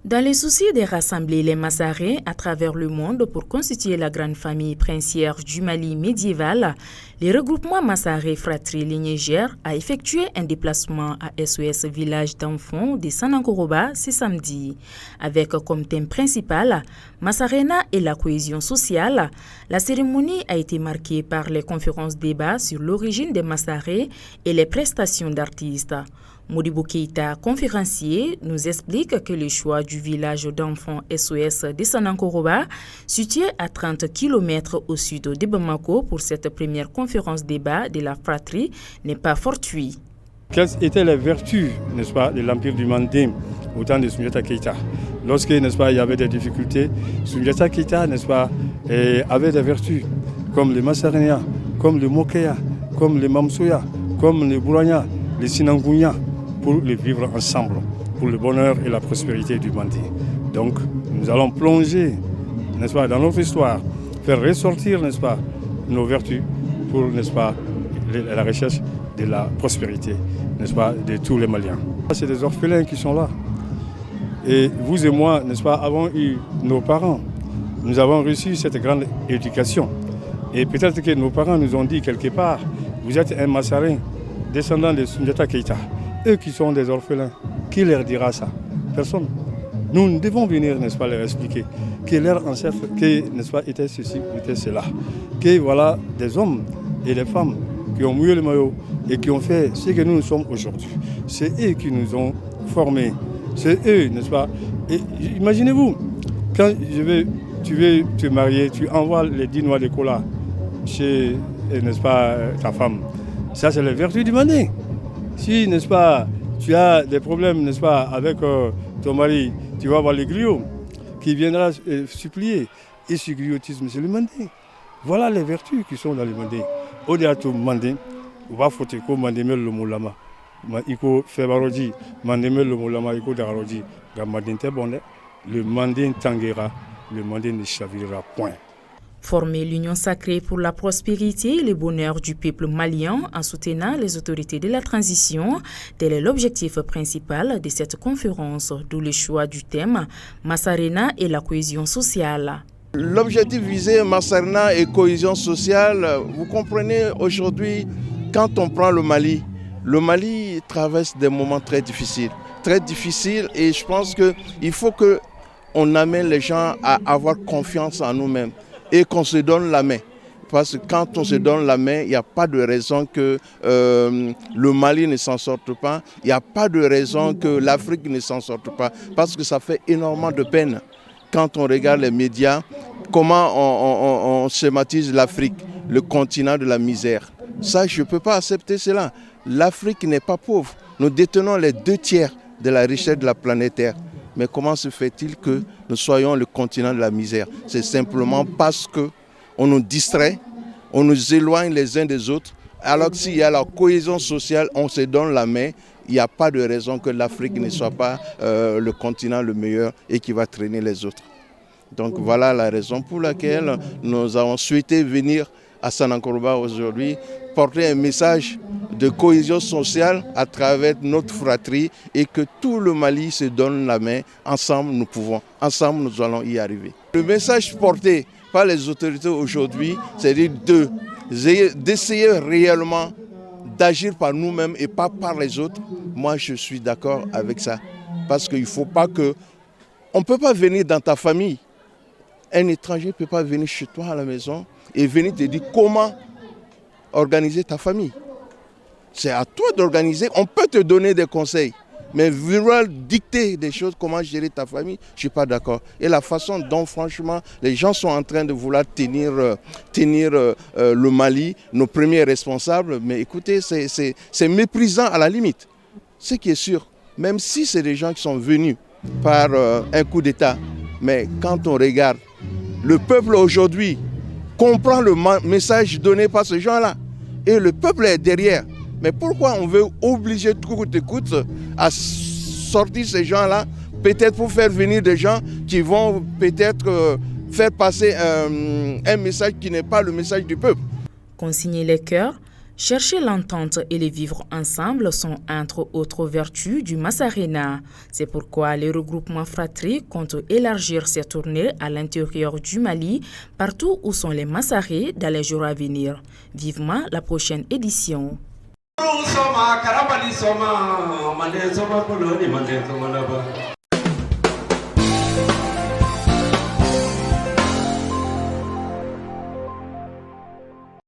Dans les soucis de rassembler les Massarins à travers le monde pour constituer la grande famille princière du Mali médiéval, le regroupement Massarin Fratrie Lignégère a effectué un déplacement à SOS Village d'enfants de Sanankoroba ce samedi. Avec comme thème principal Massarena et la cohésion sociale, la cérémonie a été marquée par les conférences débats sur l'origine des Massarins et les prestations d'artistes. Modibo Keita, conférencier, nous explique que le choix du village d'enfants SOS de Sanankoroba, situé à 30 km au sud de Bamako pour cette première conférence débat de la fratrie, n'est pas fortuit. Quelles étaient les vertus, n'est-ce pas, de l'empire du Mandé au temps de Soundiata Keita? Lorsque, n'est-ce pas, il y avait des difficultés, Soundiata Keita, n'est-ce pas, avait des vertus comme les Massarenia, comme le Mokeya, comme les Mamsoya, comme les Bourania, les Sinangounia, pour les vivre ensemble, pour le bonheur et la prospérité du Mandé. Donc, nous allons plonger, n'est-ce pas, dans notre histoire, faire ressortir, n'est-ce pas, nos vertus pour, n'est-ce pas, la recherche de la prospérité, n'est-ce pas, de tous les Maliens. C'est des orphelins qui sont là. Et vous et moi, n'est-ce pas, avons eu nos parents. Nous avons reçu cette grande éducation. Et peut-être que nos parents nous ont dit quelque part, vous êtes un Massarin, descendant de Soundiata Keita. Eux qui sont des orphelins, qui leur dira ça? Personne. Nous devons venir, n'est-ce pas, leur expliquer que leurs ancêtres, n'est-ce pas, étaient ceci, étaient cela. Que voilà des hommes et des femmes qui ont mouillé le maillot et qui ont fait ce que nous sommes aujourd'hui. C'est eux qui nous ont formés. C'est eux, n'est-ce pas? Et imaginez-vous, quand tu veux te marier, tu envoies les 10 noix de cola chez, n'est-ce pas, ta femme. Ça, c'est les vertus du Mandé. Si, n'est-ce pas, tu as des problèmes, n'est-ce pas, avec ton mari, tu vas voir le griot qui viendra supplier. Et ce griotisme, c'est le Mandé. Voilà les vertus qui sont dans le Mandé. Au-delà de Mandé, on va faut que Mandé mel le moulama. Il faut faire baroji, Mandé mel le moulama, il faut daroji. Le Mandé tanguera, le Mandé ne chavirera point. Former l'Union sacrée pour la prospérité et le bonheur du peuple malien en soutenant les autorités de la transition, tel est l'objectif principal de cette conférence, d'où le choix du thème Massarena et la cohésion sociale. L'objectif visé, Massarena et cohésion sociale, vous comprenez aujourd'hui, quand on prend le Mali traverse des moments très difficiles et je pense qu'il faut qu'on amène les gens à avoir confiance en nous-mêmes. Et qu'on se donne la main. Parce que quand on se donne la main, il n'y a pas de raison que le Mali ne s'en sorte pas. Il n'y a pas de raison que l'Afrique ne s'en sorte pas. Parce que ça fait énormément de peine. Quand on regarde les médias, comment on schématise l'Afrique, le continent de la misère. Ça, je ne peux pas accepter cela. L'Afrique n'est pas pauvre. Nous détenons les 2/3 de la richesse de la planète Terre. Mais comment se fait-il que nous soyons le continent de la misère? C'est simplement parce qu'on nous distrait, on nous éloigne les uns des autres. Alors que s'il y a la cohésion sociale, on se donne la main, il n'y a pas de raison que l'Afrique ne soit pas le continent le meilleur et qui va traîner les autres. Donc voilà la raison pour laquelle nous avons souhaité venir à Sanankoroba aujourd'hui, porter un message de cohésion sociale à travers notre fratrie et que tout le Mali se donne la main. Ensemble, nous pouvons. Ensemble, nous allons y arriver. Le message porté par les autorités aujourd'hui, c'est d'essayer réellement d'agir par nous-mêmes et pas par les autres. Moi, je suis d'accord avec ça. Parce qu'il ne faut pas que... On ne peut pas venir dans ta famille. Un étranger ne peut pas venir chez toi à la maison et venir te dire comment organiser ta famille. C'est à toi d'organiser. On peut te donner des conseils, mais vouloir dicter des choses, comment gérer ta famille, je ne suis pas d'accord. Et la façon dont, franchement, les gens sont en train de vouloir tenir le Mali, nos premiers responsables, mais écoutez, c'est méprisant à la limite. Ce qui est sûr, même si c'est des gens qui sont venus par un coup d'État, mais quand on regarde, le peuple aujourd'hui comprend le message donné par ces gens-là. Et le peuple est derrière. Mais pourquoi on veut obliger coûte que coûte à sortir ces gens-là, peut-être pour faire venir des gens qui vont peut-être faire passer un message qui n'est pas le message du peuple. Consigner les cœurs, Chercher l'entente et les vivre ensemble sont entre autres vertus du Masarena. C'est pourquoi les regroupements Fratri comptent élargir ces tournées à l'intérieur du Mali, partout où sont les Massarés dans les jours à venir. Vivement la prochaine édition.